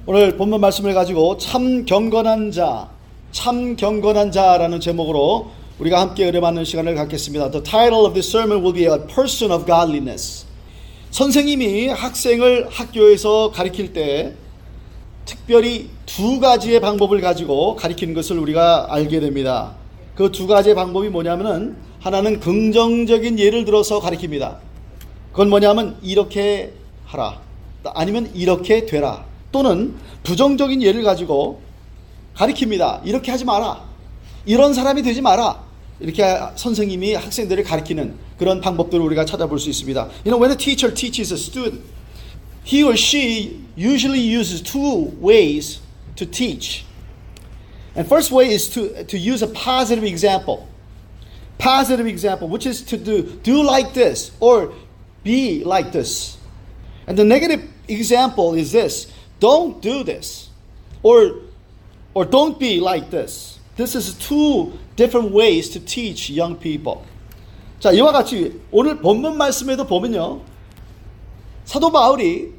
오늘 본문 말씀을 가지고 참 경건한 자라는 제목으로 우리가 함께 의뢰받는 시간을 갖겠습니다. The title of this sermon will be A Person of Godliness. 선생님이 학생을 학교에서 가르칠 때 특별히 두 가지의 방법을 가지고 가르치는 것을 우리가 알게 됩니다. 그 두 가지의 방법이 뭐냐면은 하나는 긍정적인 예를 들어서 가르칩니다. 그건 뭐냐면 이렇게 하라, 아니면 이렇게 되라, 또는 부정적인 예를 가지고 가르칩니다. 이렇게 하지 마라, 이런 사람이 되지 마라, 이렇게 선생님이 학생들을 가르치는 그런 방법들을 우리가 찾아볼 수 있습니다. You know, when a teacher teaches a student, he or she usually uses two ways to teach. And first way is to use a positive example. Positive example, which is to do like this or be like this. And the negative example is this: don't do this or don't be like this. This is two different ways to teach young people. 자, 이와 같이 오늘 본문 말씀에도 보면요, 사도 바울이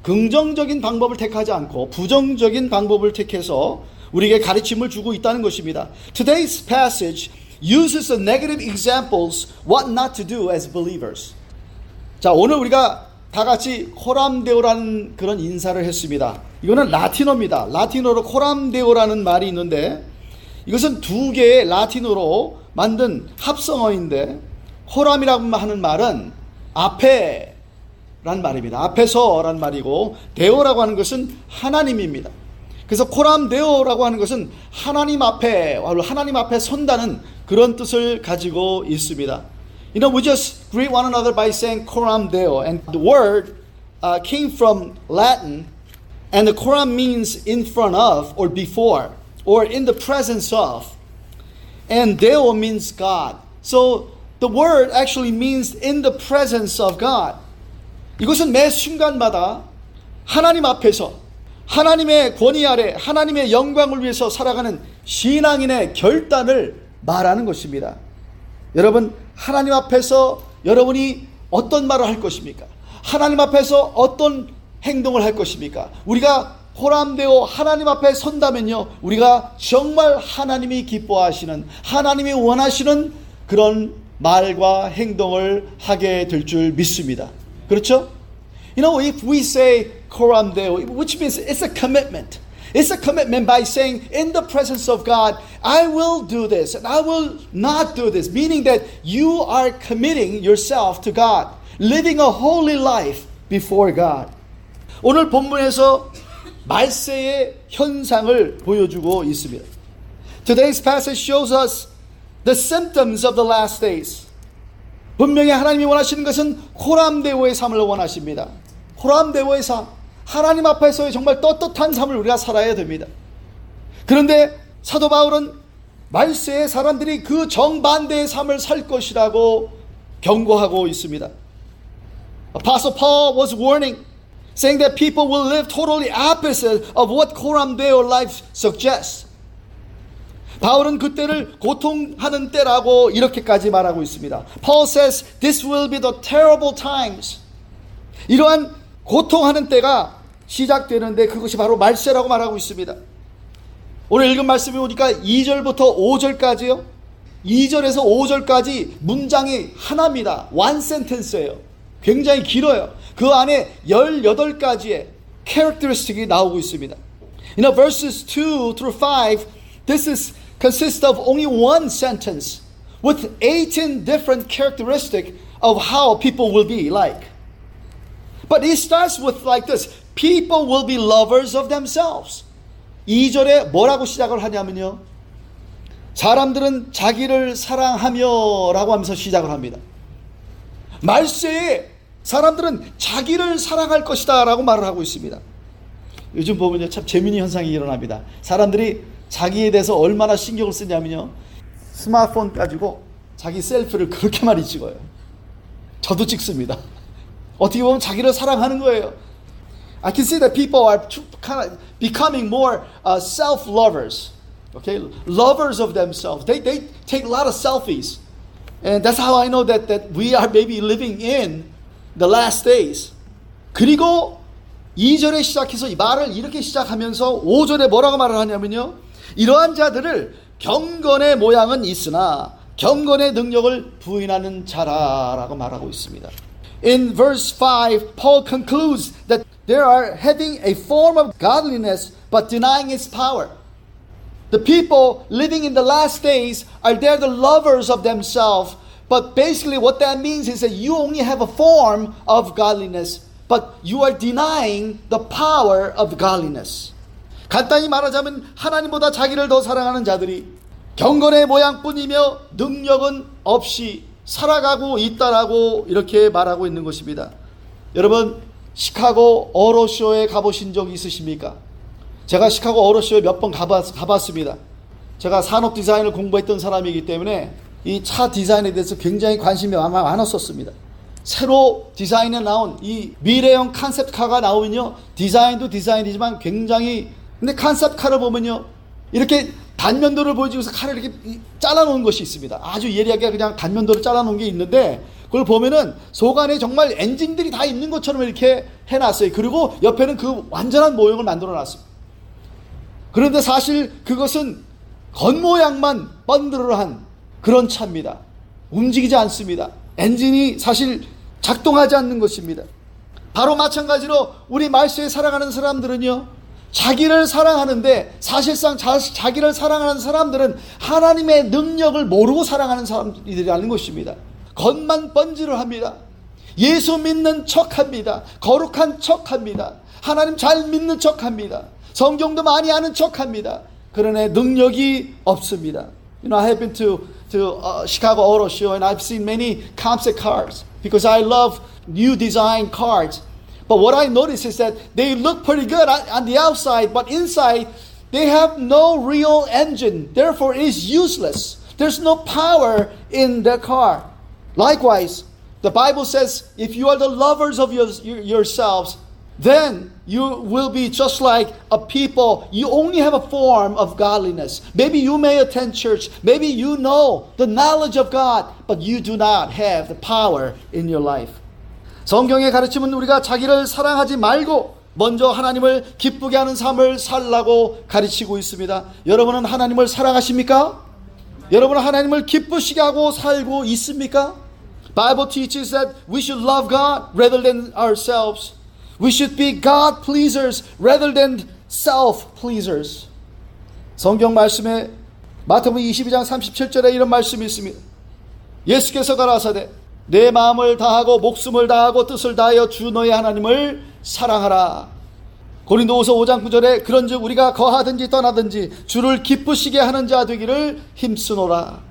긍정적인 방법을 택하지 않고 부정적인 방법을 택해서 우리에게 가르침을 주고 있다는 것입니다. Today's passage uses the negative examples what not to do as believers. 자, 오늘 우리가 다 같이 코람데오라는 그런 인사를 했습니다. 이거는 라틴어입니다. 라틴어로 코람데오라는 말이 있는데 이것은 두 개의 라틴어로 만든 합성어인데, 코람이라고 하는 말은 앞에란 말입니다. 앞에서란 말이고, 데오라고 하는 것은 하나님입니다. 그래서 코람데오라고 하는 것은 하나님 앞에 선다는 그런 뜻을 가지고 있습니다. You know, we just greet one another by saying coram deo, and the word came from Latin, and the coram means in front of or before or in the presence of, and deo means God. So the word actually means in the presence of God. 이것은 매 순간마다 하나님 앞에서 하나님의 권위 아래 하나님의 영광을 위해서 살아가는 신앙인의 결단을 말하는 것입니다. 여러분, 하나님 앞에서 여러분이 어떤 말을 할 것입니까? 하나님 앞에서 어떤 행동을 할 것입니까? 우리가 코람데오 하나님 앞에 선다면요, 우리가 정말 하나님이 기뻐하시는, 하나님이 원하시는 그런 말과 행동을 하게 될 줄 믿습니다. 그렇죠? You know, if we say coram deo, which means it's a commitment. It's a commitment by saying, in the presence of God, I will do this and I will not do this. Meaning that you are committing yourself to God, living a holy life before God. 오늘 본문에서 말세의 현상을 보여주고 있습니다. Today's passage shows us the symptoms of the last days. 분명히 하나님이 원하시는 것은 코람데오의 삶을 원하십니다. 코람데오의 삶, 하나님 앞에서의 정말 떳떳한 삶을 우리가 살아야 됩니다. 그런데 사도 바울은 말세의 사람들이 그 정반대의 삶을 살 것이라고 경고하고 있습니다. Apostle Paul was warning, saying that people will live totally opposite of what coram deo life suggests. 바울은 그때를 고통하는 때라고 이렇게까지 말하고 있습니다. Paul says this will be the terrible times. 이러한 고통하는 때가 시작되는데 그것이 바로 말세라고 말하고 있습니다. 오늘 읽은 말씀이 보니까 2절부터 5절까지요. 2절에서 5절까지 문장이 하나입니다. one sentence예요. 굉장히 길어요. 그 안에 18가지의 characteristic이 나오고 있습니다. You know, verses 2 through 5, this consists of only one sentence with 18 different characteristics of how people will be like. But it starts with like this: people will be lovers of themselves. 2절에 뭐라고 시작을 하냐면요, 사람들은 자기를 사랑하며 라고 하면서 시작을 합니다. 말세에 사람들은 자기를 사랑할 것이다 라고 말을 하고 있습니다. 요즘 보면요, 참 재미있는 현상이 일어납니다. 사람들이 자기에 대해서 얼마나 신경을 쓰냐면요, 스마트폰 가지고 자기 셀프를 그렇게 많이 찍어요. 저도 찍습니다. 어떻게 보면 자기를 사랑하는 거예요. I can see that people are kind of becoming more self-lovers. Okay, lovers of themselves. They take a lot of selfies, and that's how I know that we are maybe living in the last days. 그리고 2절에 시작해서 이 말을 이렇게 시작하면서 5절에 뭐라고 말을 하냐면요. 이러한 자들을 경건의 모양은 있으나 경건의 능력을 부인하는 자라라고 말하고 있습니다. In verse 5, Paul concludes that they are having a form of godliness but denying its power. The people living in the last days are there the lovers of themselves, but basically what that means is that you only have a form of godliness, but you are denying the power of godliness. 간단히 말하자면 하나님보다 자기를 더 사랑하는 자들이 경건의 모양뿐이며 능력은 없이 살아가고 있다라고 이렇게 말하고 있는 것입니다. 여러분, 시카고 어로쇼에 가보신 적 있으십니까? 제가 시카고 어로쇼에 몇 번 가봤습니다. 제가 산업 디자인을 공부했던 사람이기 때문에 이 차 디자인에 대해서 굉장히 관심이 많았었습니다. 새로 디자인에 나온 이 미래형 컨셉카가 나오면요, 디자인도 디자인이지만 굉장히, 근데 컨셉카를 보면요, 이렇게 단면도를 보여주면서 칼을 이렇게 잘라놓은 것이 있습니다. 아주 예리하게 그냥 단면도를 잘라놓은 게 있는데, 그걸 보면은 속 안에 정말 엔진들이 다 있는 것처럼 이렇게 해놨어요. 그리고 옆에는 그 완전한 모형을 만들어놨습니다. 그런데 사실 그것은 겉모양만 번드르르한 그런 차입니다. 움직이지 않습니다. 엔진이 사실 작동하지 않는 것입니다. 바로 마찬가지로 우리 말세에 살아가는 사람들은요, 자기를 사랑하는데 사실상 자기를 사랑하는 사람들은 하나님의 능력을 모르고 사랑하는 사람들이라는 것입니다. 겉만 번지르합니다. 예수 믿는 척합니다. 거룩한 척합니다. 하나님 잘 믿는 척합니다. 성경도 많이 아는 척합니다. 그러나 능력이 없습니다. You know, I have been to Chicago Auto Show and I've seen many concept cars because I love new design cars. But what I notice is that they look pretty good on the outside, but inside they have no real engine. Therefore, it is useless. There's no power in the car. Likewise, the Bible says, if you are the lovers of yourselves, then you will be just like a people. You only have a form of godliness. Maybe you may attend church. Maybe you know the knowledge of God, but you do not have the power in your life. 성경의 가르침은 우리가 자기를 사랑하지 말고 먼저 하나님을 기쁘게 하는 삶을 살라고 가르치고 있습니다. 여러분은 하나님을 사랑하십니까? 여러분은 하나님을 기쁘시게 하고 살고 있습니까? Bible teaches that we should love God rather than ourselves. We should be God pleasers rather than self pleasers. 성경 말씀에 마태복음 22장 37절에 이런 말씀이 있습니다. 예수께서 가라사대 내 마음을 다하고 목숨을 다하고 뜻을 다하여 주 너의 하나님을 사랑하라. 고린도후서 5장 9절에 그런즉 우리가 거하든지 떠나든지 주를 기쁘시게 하는 자 되기를 힘쓰노라.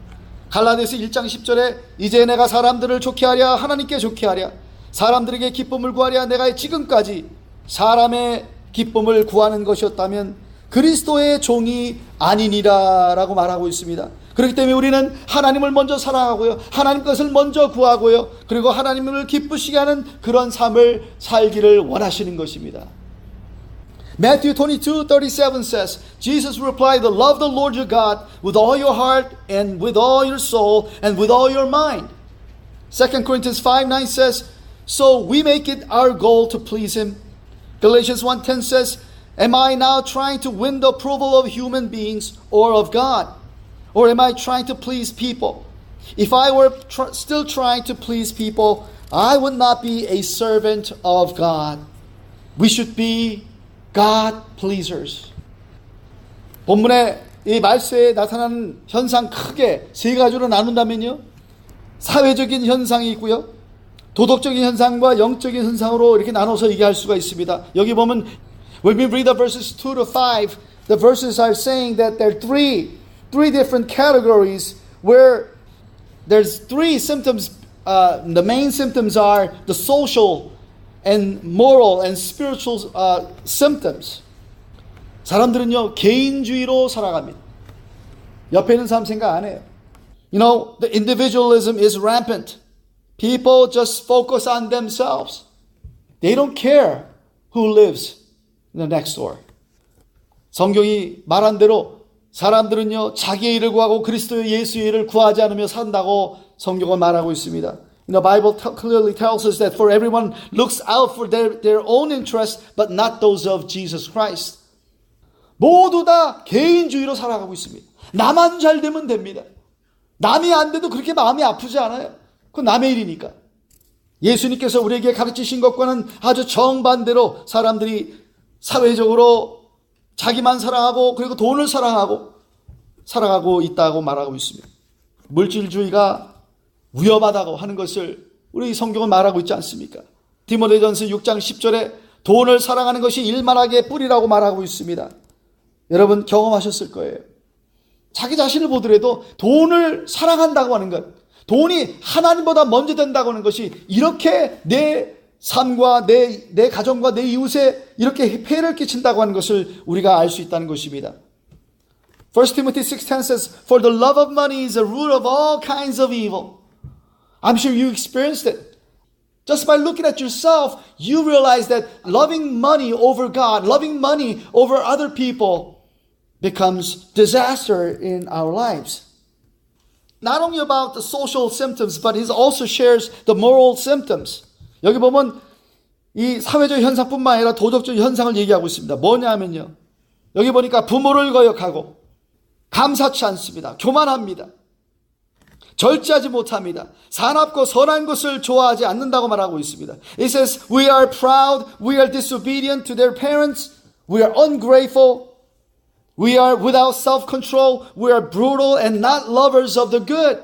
갈라디아서 1장 10절에 이제 내가 사람들을 좋게 하랴 하나님께 좋게 하랴 사람들에게 기쁨을 구하랴 내가 지금까지 사람의 기쁨을 구하는 것이었다면 그리스도의 종이 아니니라 라고 말하고 있습니다. 그렇기 때문에 우리는 하나님을 먼저 사랑하고요, 하나님 것을 먼저 구하고요, 그리고 하나님을 기쁘시게 하는 그런 삶을 살기를 원하시는 것입니다. Matthew 22:37 says, Jesus replied, love the Lord your God with all your heart and with all your soul and with all your mind. 2 Corinthians 5:9 says, so we make it our goal to please Him. Galatians 1:10 says, am I now trying to win the approval of human beings or of God? Or am I trying to please people? If I were still trying to please people, I would not be a servant of God. We should be God pleasers. 본문에 이 말세에 나타나는 현상 크게 세 가지로 나눈다면요, 사회적인 현상이 있고요, 도덕적인 현상과 영적인 현상으로 이렇게 나눠서 얘기할 수가 있습니다. 여기 보면 when we read the verses 2 to 5, the verses are saying that there are three different categories where there's three symptoms. The main symptoms are the social and moral and spiritual symptoms. 사람들은요 개인주의로 살아갑니다. 옆에 있는 사람 생각 안 해요. You know, the individualism is rampant. People just focus on themselves. They don't care who lives in the next door. 성경이 말한 대로 사람들은요 자기의 일을 구하고 그리스도 예수의 일을 구하지 않으며 산다고 성경은 말하고 있습니다. The Bible clearly tells us that for everyone looks out for their own interests, but not those of Jesus Christ. 모두 다 개인주의로 살아가고 있습니다. 나만 잘 되면 됩니다. 남이 안 돼도 그렇게 마음이 아프지 않아요. 그건 남의 일이니까. 예수님께서 우리에게 가르치신 것과는 아주 정반대로 사람들이 사회적으로 자기만 사랑하고 그리고 돈을 사랑하고 살아가고 있다고 말하고 있습니다. 물질주의가 위험하다고 하는 것을 우리 성경은 말하고 있지 않습니까? 디모데전서 6장 10절에 돈을 사랑하는 것이 일만하게 뿌리라고 말하고 있습니다. 여러분 경험하셨을 거예요. 자기 자신을 보더라도 돈을 사랑한다고 하는 것, 돈이 하나님보다 먼저 된다고 하는 것이 이렇게 내 삶과 내 가정과 내 이웃에 이렇게 폐해를 끼친다고 하는 것을 우리가 알 수 있다는 것입니다. 1 Timothy 6:10 says, For the love of money is the root of all kinds of evil. I'm sure you experienced it. Just by looking at yourself, you realize that loving money over God, loving money over other people becomes disaster in our lives. Not only about the social symptoms, but he also shares the moral symptoms. 여기 보면 이 사회적 현상뿐만 아니라 도덕적 현상을 얘기하고 있습니다. 뭐냐면요. 여기 보니까 부모를 거역하고 감사치 않습니다. 교만합니다. 절제하지 못합니다. 사납고 선한 것을 좋아하지 않는다고 말하고 있습니다. It says, we are proud, we are disobedient to their parents, we are ungrateful, we are without self-control, we are brutal and not lovers of the good.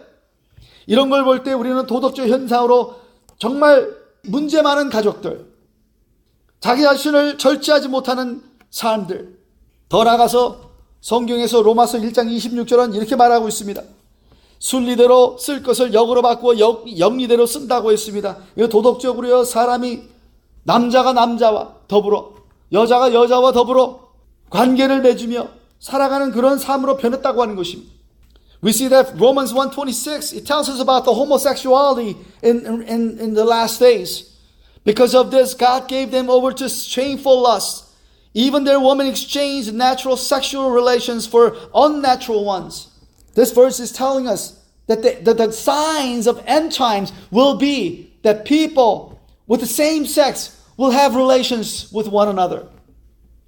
이런 걸 볼 때 우리는 도덕적 현상으로 정말 문제 많은 가족들, 자기 자신을 절제하지 못하는 사람들, 더 나아가서 성경에서 로마서 1장 26절은 이렇게 말하고 있습니다. 순리대로 쓸 것을 역으로 바꾸어 영리대로 쓴다고 했습니다. 이거 도덕적으로요, 사람이 남자가 남자와 더불어 여자가 여자와 더불어 관계를 맺으며 살아가는 그런 삶으로 변했다고 하는 것입니다. We see that Romans 1:26, it tells us about the homosexuality in the last days. Because of this, God gave them over to shameful lusts. Even their women exchanged natural sexual relations for unnatural ones. This verse is telling us that the signs of end times will be that people with the same sex will have relations with one another.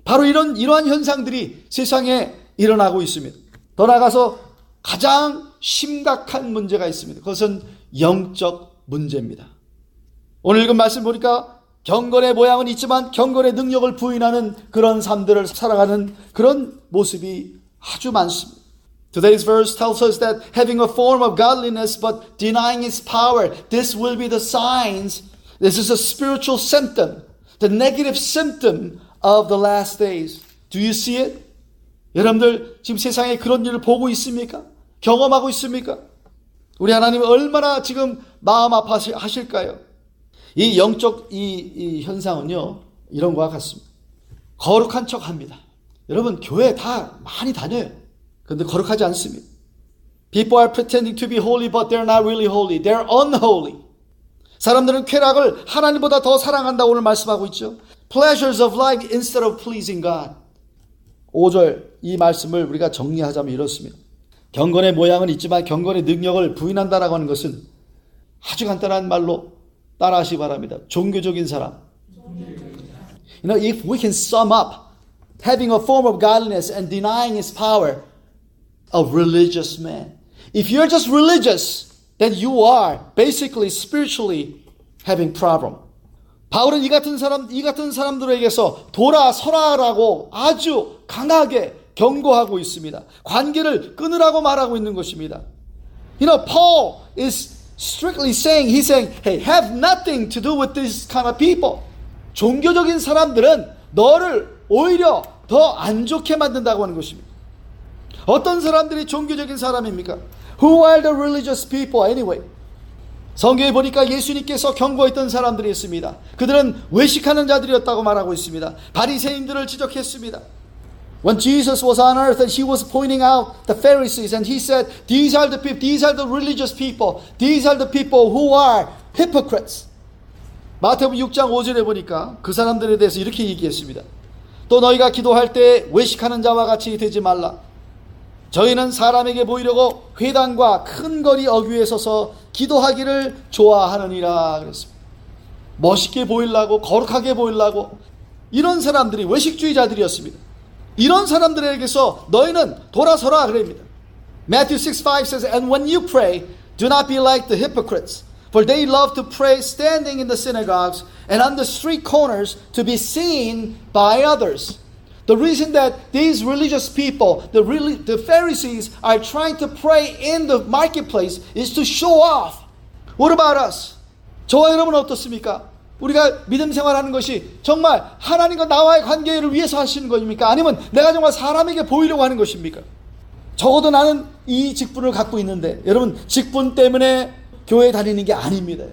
바로 이러한 현상들이 세상에 일어나고 있습니다. 더 나아가서 가장 심각한 문제가 있습니다. 그것은 영적 문제입니다. 오늘 읽은 말씀 보니까 경건의 모양은 있지만 경건의 능력을 부인하는 그런 삶들을 살아가는 그런 모습이 아주 많습니다. Today's verse tells us that having a form of godliness but denying its power, this will be the signs. This is a spiritual symptom, the negative symptom of the last days. Do you see it? 여러분들 지금 세상에 그런 일을 보고 있습니까? 경험하고 있습니까? 우리 하나님은 얼마나 지금 마음 아파하실까요? 이 영적 이 현상은요, 이런 것과 같습니다. 거룩한 척 합니다. 여러분 교회 다 많이 다녀요. 그런데 거룩하지 않습니다. People are pretending to be holy but they're not really holy. They're unholy. 사람들은 쾌락을 하나님보다 더 사랑한다고 오늘 말씀하고 있죠. Pleasures of life instead of pleasing God. 5절 이 말씀을 우리가 정리하자면 이렇습니다. 경건의 모양은 있지만 경건의 능력을 부인한다라고 하는 것은 아주 간단한 말로 따라하시기 바랍니다. 종교적인 사람. You know, if we can sum up having a form of godliness and denying its power, a religious man. If you're just religious, then you are basically spiritually having problem. 바울은 이 같은 사람들에게서 돌아서라라고 아주 강하게 경고하고 있습니다. 관계를 끊으라고 말하고 있는 것입니다. You know, Paul is strictly saying, he's saying, hey, have nothing to do with this kind of people. 종교적인 사람들은 너를 오히려 더 안 좋게 만든다고 하는 것입니다. 어떤 사람들이 종교적인 사람입니까? Who are the religious people anyway? 성경에 보니까 예수님께서 경고했던 사람들이 있습니다. 그들은 외식하는 자들이었다고 말하고 있습니다. 바리새인들을 지적했습니다. When Jesus was on earth and he was pointing out the Pharisees and he said, these are the people, these are the religious people, these are the people who are hypocrites. 마태복음 6장 5절에 보니까 그 사람들에 대해서 이렇게 얘기했습니다. 또 너희가 기도할 때 외식하는 자와 같이 되지 말라. 저희는 사람에게 보이려고 회당과 큰 거리 어귀에 서서 기도하기를 좋아하느니라 그랬습니다. 멋있게 보이려고, 거룩하게 보이려고, 이런 사람들이 외식주의자들이었습니다. 이런 사람들에게서 너희는 돌아서라 그럽니다. Matthew 6:5 says, And when you pray, do not be like the hypocrites, for they love to pray standing in the synagogues and on the street corners to be seen by others. The reason that these religious people, the Pharisees, are trying to pray in the marketplace is to show off. What about us? 저와 여러분은 어떻습니까? 우리가 믿음 생활하는 것이 정말 하나님과 나와의 관계를 위해서 하시는 것입니까? 아니면 내가 정말 사람에게 보이려고 하는 것입니까? 적어도 나는 이 직분을 갖고 있는데, 여러분 직분 때문에 교회 다니는 게 아닙니다.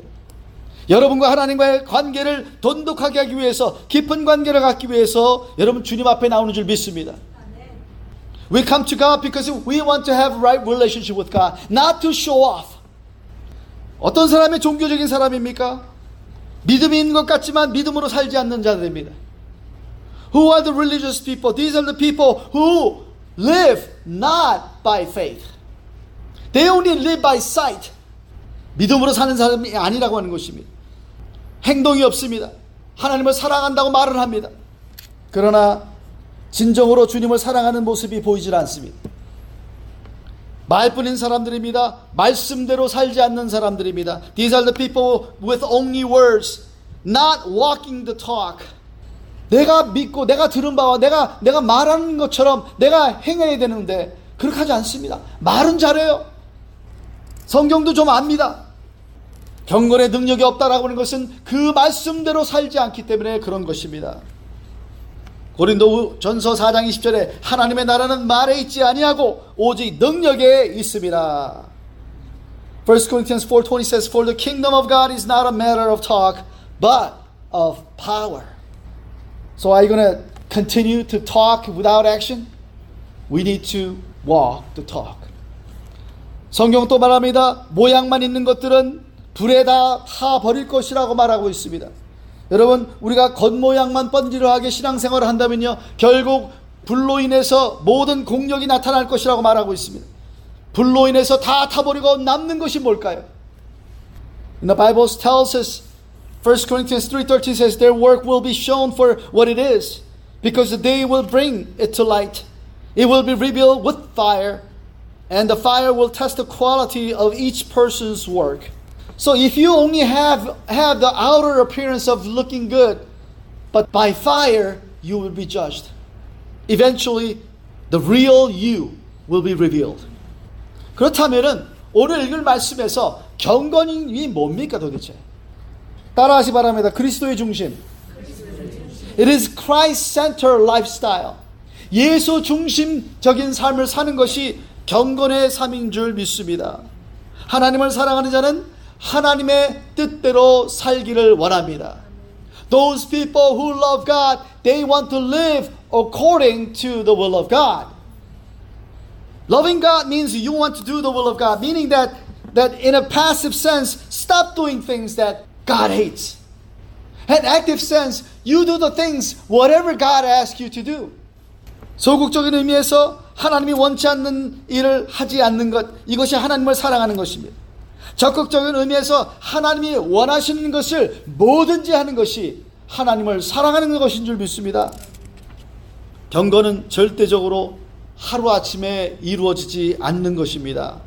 여러분과 하나님과의 관계를 돈독하게 하기 위해서, 깊은 관계를 갖기 위해서 여러분 주님 앞에 나오는 줄 믿습니다. We come to God because we want to have right relationship with God, not to show off. 어떤 사람이 종교적인 사람입니까? 믿음이 있는 것 같지만 믿음으로 살지 않는 자들입니다. Who are the religious people? These are the people who live not by faith. They only live by sight. 믿음으로 사는 사람이 아니라고 하는 것입니다. 행동이 없습니다. 하나님을 사랑한다고 말을 합니다. 그러나 진정으로 주님을 사랑하는 모습이 보이질 않습니다. 말뿐인 사람들입니다. 말씀대로 살지 않는 사람들입니다. These are the people with only words, not walking the talk. 내가 믿고 내가 들은 바와 내가 말하는 것처럼 내가 행해야 되는데 그렇게 하지 않습니다. 말은 잘해요. 성경도 좀 압니다. 경건의 능력이 없다라고 하는 것은 그 말씀대로 살지 않기 때문에 그런 것입니다. 고린도전서 4장 20절에 하나님의 나라는 말에 있지 아니하고 오직 능력에 있습니다. 1 Corinthians 4:20 says, For the kingdom of God is not a matter of talk, but of power. So are you going to continue to talk without action? We need to walk the talk. 성경 또 말합니다. 모양만 있는 것들은 불에 다 타버릴 것이라고 말하고 있습니다. 여러분, 우리가 겉모양만 번지르하게 신앙생활을 한다면요, 결국 불로 인해서 모든 공력이 나타날 것이라고 말하고 있습니다. 불로 인해서 다 타버리고 남는 것이 뭘까요? And the Bible tells us, 1 Corinthians 3:13 says, Their work will be shown for what it is, because the day will bring it to light. It will be revealed with fire, and the fire will test the quality of each person's work. So if you only have the outer appearance of looking good, but by fire you will be judged. Eventually, the real you will be revealed. 그렇다면은 오늘 읽을 말씀에서 경건이 뭡니까 도대체? 따라하시 바랍니다. 그리스도의 중심. It is Christ-centered lifestyle. 예수 중심적인 삶을 사는 것이 경건의 삶인 줄 믿습니다. 하나님을 사랑하는 자는 하나님의 뜻대로 살기를 원합니다. Those people who love God, they want to live according to the will of God. Loving God means you want to do the will of God, meaning that in a passive sense, stop doing things that God hates. In active sense, you do the things, whatever God asks you to do. 소극적인 의미에서 하나님이 원치 않는 일을 하지 않는 것, 이것이 하나님을 사랑하는 것입니다. 적극적인 의미에서 하나님이 원하시는 것을 뭐든지 하는 것이 하나님을 사랑하는 것인 줄 믿습니다. 경건은 절대적으로 하루아침에 이루어지지 않는 것입니다.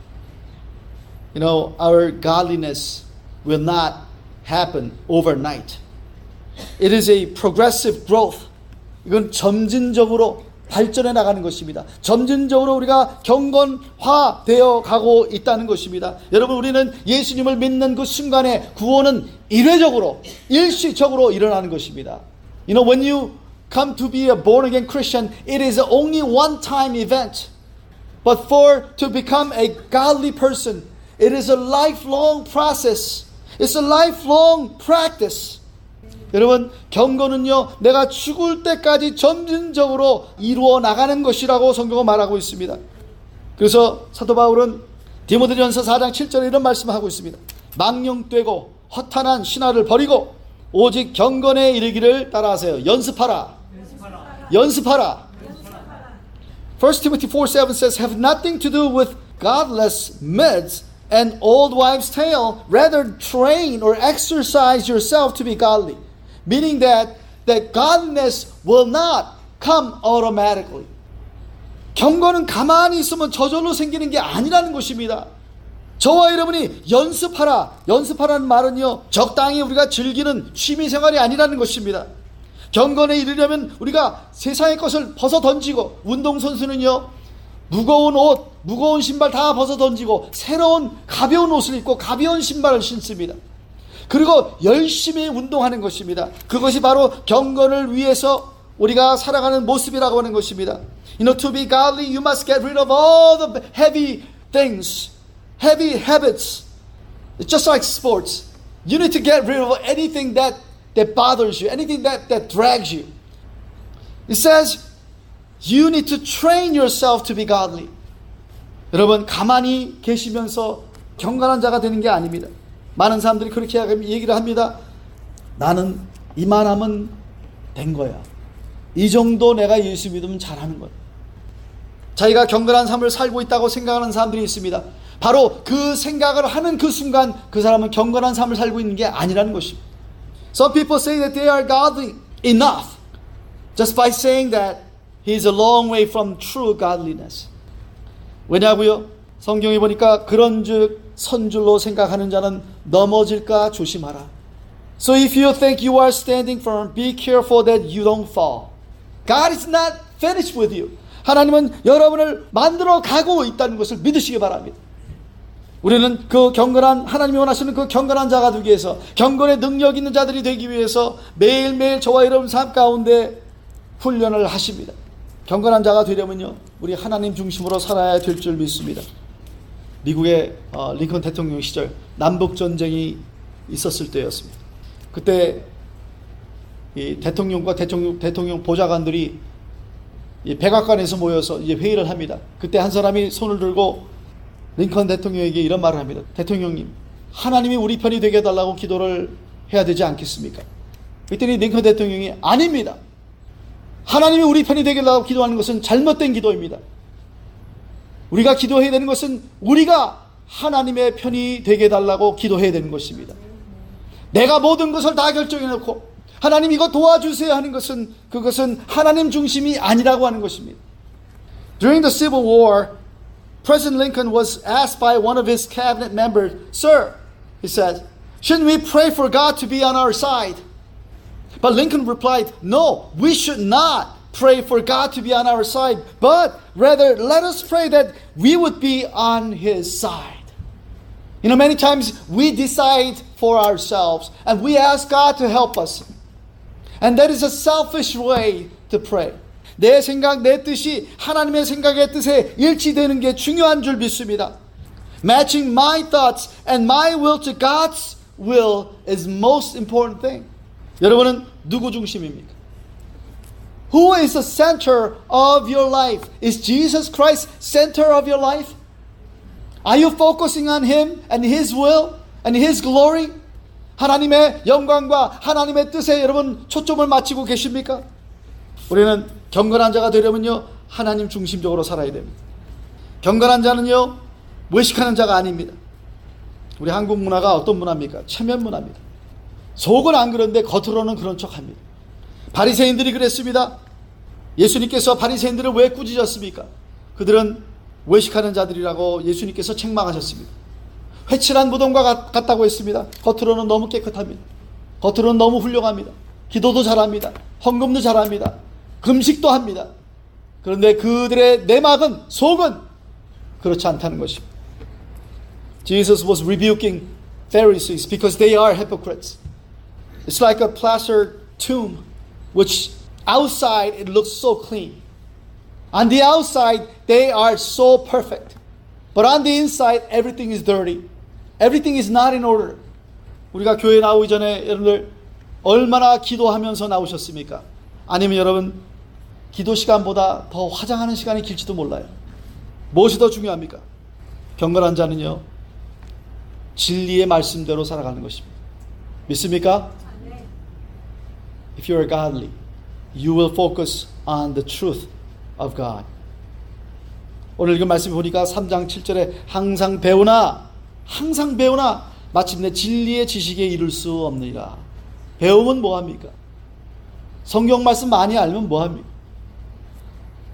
You know, our godliness will not happen overnight. It is a progressive growth. 이건 점진적으로 발전해 나가는 것입니다. 점진적으로 우리가 경건화되어 가고 있다는 것입니다. 여러분, 우리는 예수님을 믿는 그 순간에 구원은 일회적으로, 일시적으로 일어나는 것입니다. You know, when you come to be a born again Christian, it is only one time event. But to become a godly person, it is a lifelong process. It's a lifelong practice. 여러분, 경건은요, 내가 죽을 때까지 점진적으로 이루어 나가는 것이라고 성경은 말하고 있습니다. 그래서 사도 바울은 디모데전서 4장 7절에 이런 말씀을 하고 있습니다. 망령되고 허탄한 신화를 버리고 오직 경건에 이르기를 따라하세요. 연습하라. 연습하라. 1 Timothy 4:7 says, Have nothing to do with godless myths, an old wives' tale. Rather train or exercise yourself to be godly. Meaning that godliness will not come automatically. 경건은 가만히 있으면 저절로 생기는 게 아니라는 것입니다. 저와 여러분이 연습하라는 말은요, 적당히 우리가 즐기는 취미생활이 아니라는 것입니다. 경건에 이르려면 우리가 세상의 것을 벗어 던지고, 운동선수는요, 무거운 옷, 무거운 신발 다 벗어 던지고 새로운 가벼운 옷을 입고 가벼운 신발을 신습니다. 그리고 열심히 운동하는 것입니다. 그것이 바로 경건을 위해서 우리가 살아가는 모습이라고 하는 것입니다. To be godly, you must get rid of all the heavy things, heavy habits. It's just like sports. You need to get rid of anything that bothers you, anything that drags you. It says, you need to train yourself to be godly. 여러분, 가만히 계시면서 경건한 자가 되는 게 아닙니다. 많은 사람들이 그렇게 얘기를 합니다. 나는 이만하면 된 거야. 이 정도 내가 예수 믿으면 잘하는 거야. 자기가 경건한 삶을 살고 있다고 생각하는 사람들이 있습니다. 바로 그 생각을 하는 그 순간 그 사람은 경건한 삶을 살고 있는 게 아니라는 것입니다. Some people say that they are godly enough just by saying that he is a long way from true godliness. 왜냐고요? 성경에 보니까 그런즉 선줄로 생각하는 자는 넘어질까 조심하라. So if you think you are standing firm, be careful that you don't fall. God is not finished with you. 하나님은 여러분을 만들어 가고 있다는 것을 믿으시기 바랍니다. 우리는 그 경건한, 하나님이 원하시는 그 경건한 자가 되기 위해서, 경건의 능력 있는 자들이 되기 위해서 매일매일 저와 여러분 삶 가운데 훈련을 하십니다. 경건한 자가 되려면요, 우리 하나님 중심으로 살아야 될 줄 믿습니다. 미국의 링컨 대통령 시절 남북전쟁이 있었을 때였습니다. 그때 이 대통령과 대통령 보좌관들이 이 백악관에서 모여서 이제 회의를 합니다. 그때 한 사람이 손을 들고 링컨 대통령에게 이런 말을 합니다. 대통령님, 하나님이 우리 편이 되게 해달라고 기도를 해야 되지 않겠습니까? 그랬더니 링컨 대통령이 아닙니다. 하나님이 우리 편이 되게 해달라고 기도하는 것은 잘못된 기도입니다. 우리가 기도해야 되는 것은 우리가 하나님의 편이 되게 해달라고 기도해야 되는 것입니다. 내가 모든 것을 다 결정해놓고 하나님 이거 도와주세요 하는 것은, 그것은 하나님 중심이 아니라고 하는 것입니다. During the Civil War, President Lincoln was asked by one of his cabinet members, Sir, he said, shouldn't we pray for God to be on our side? But Lincoln replied, no, we should not pray for God to be on our side, but rather let us pray that we would be on His side. Many times we decide for ourselves and we ask God to help us. And that is a selfish way to pray. 내 생각, 내 뜻이 하나님의 생각의 뜻에 일치되는 게 중요한 줄 믿습니다. Matching my thoughts and my will to God's will is most important thing. 여러분은 누구 중심입니까? Who is the center of your life? Is Jesus Christ center of your life? Are you focusing on Him and His will and His glory? 하나님의 영광과 하나님의 뜻에 여러분 초점을 맞추고 계십니까? 우리는 경건한 자가 되려면요, 하나님 중심적으로 살아야 됩니다. 경건한 자는요, 외식하는 자가 아닙니다. 우리 한국 문화가 어떤 문화입니까? 체면 문화입니다. 속은 안 그런데 겉으로는 그런 척합니다. 바리새인들이 그랬습니다. 예수님께서 바리새인들을 왜 꾸짖었습니까? 그들은 외식하는 자들이라고 예수님께서 책망하셨습니다. 회칠한 무덤과 같다고 했습니다. 겉으로는 너무 깨끗합니다. 겉으로는 너무 훌륭합니다. 기도도 잘합니다. 헌금도 잘합니다. 금식도 합니다. 그런데 그들의 내막은, 속은 그렇지 않다는 것입니다. Jesus was rebuking Pharisees because they are hypocrites. It's like a plaster tomb which outside it looks so clean. On the outside they are so perfect. But on the inside everything is dirty. Everything is not in order. 우리가 교회 나오기 전에 여러분들 얼마나 기도하면서 나오셨습니까? 아니면 여러분 기도 시간보다 더 화장하는 시간이 길지도 몰라요. 무엇이 더 중요합니까? 경건한 자는요, 진리의 말씀대로 살아가는 것입니다. 믿습니까? If you are godly, you will focus on the truth of God. 오늘 읽은 말씀 보니까 3장 7절에 항상 배우나 항상 배우나 마침내 진리의 지식에 이를 수 없느니라. 배우면 뭐합니까? 성경 말씀 많이 알면 뭐합니까?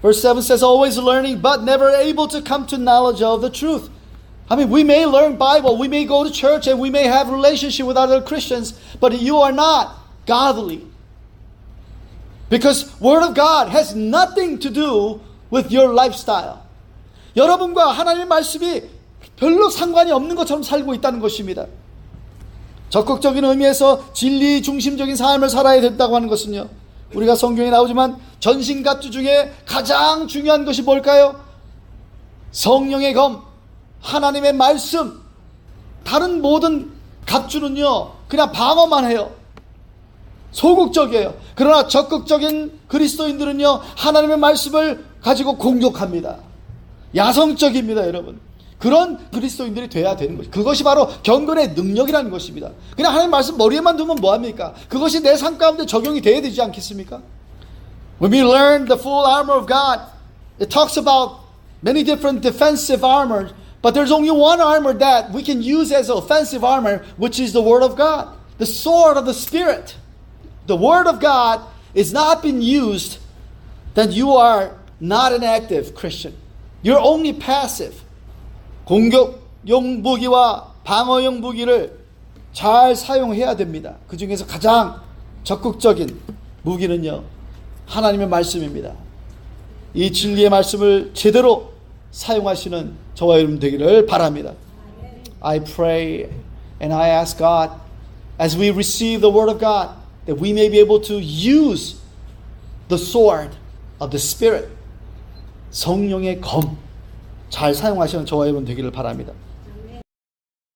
Verse 7 says, always learning but never able to come to knowledge of the truth. I mean, we may learn Bible, we may go to church, and we may have relationship with other Christians, but you are not godly. Because Word of God has nothing to do with your lifestyle. 여러분과 하나님의 말씀이 별로 상관이 없는 것처럼 살고 있다는 것입니다. 적극적인 의미에서 진리 중심적인 삶을 살아야 된다고 하는 것은요, 우리가 성경에 나오지만 전신갑주 중에 가장 중요한 것이 뭘까요? 성령의 검, 하나님의 말씀. 다른 모든 갑주는요 그냥 방어만 해요. 소극적이에요. 그러나 적극적인 그리스도인들은요 하나님의 말씀을 가지고 공격합니다. 야성적입니다, 여러분. 그런 그리스도인들이 돼야 되는 것이, 그것이 바로 경건의 능력이라는 것입니다. 그냥 하나님 말씀 머리에만 두면 뭐합니까? 그것이 내 삶 가운데 적용이 돼야 되지 않겠습니까? When we learn the full armor of God, it talks about many different defensive armor, but there's only one armor that we can use as offensive armor, which is the Word of God, the sword of the Spirit. The Word of God is not being used, then you are not an active Christian. You're only passive. 공격용 무기와 방어용 무기를 잘 사용해야 됩니다. 그 중에서 가장 적극적인 무기는요 하나님의 말씀입니다. 이 진리의 말씀을 제대로 사용하시는 저와 여러분 되기를 바랍니다. I pray and I ask God, as we receive the Word of God, that we may be able to use the sword of the Spirit, 성령의 검, 잘 사용하시는 저와 여러분 되기를 바랍니다.